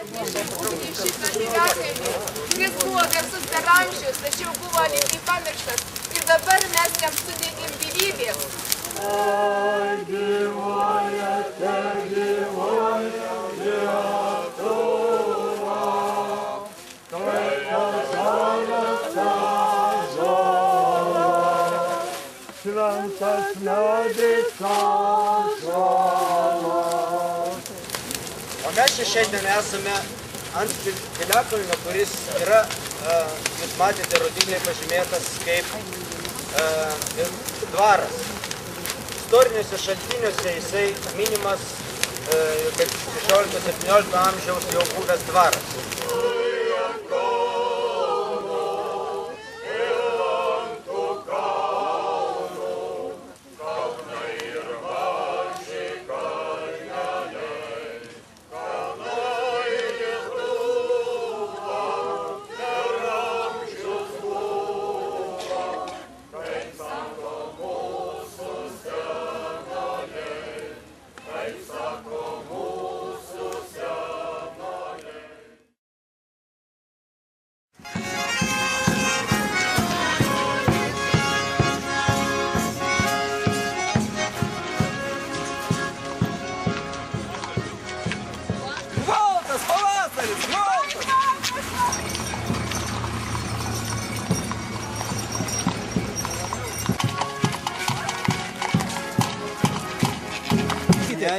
Būti šitą gyvenimą, kuris buvo garsus per amžius, tačiau buvo lygiai pamirštas. Ir dabar mes jam sudėgim gyvybės. Oi, gyvoja, te gyvoja Lietuva, kai pasaulės ta žala, šventas medis ta žala. O mes čia šiandien esame ant piliakalnio, kuris yra, jūs matėte, rodikliai pažymėtas kaip dvaras. Istoriniuose šaltiniuose jisai minimas kaip 16-17 amžiaus jau buvęs dvaras.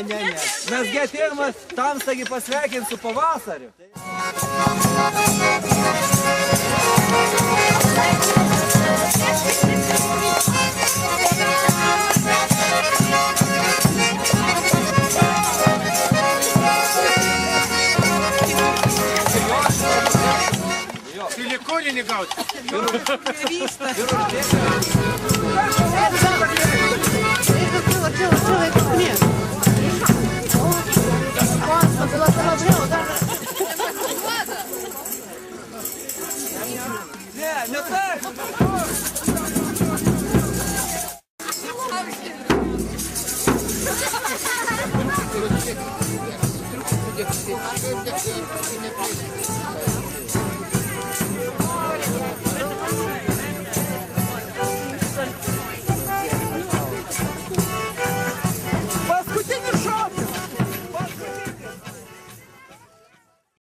Ne. Mesgi atėjimas tamsagi pasveikint su pavasariu. Silikoninį gauti. Не так!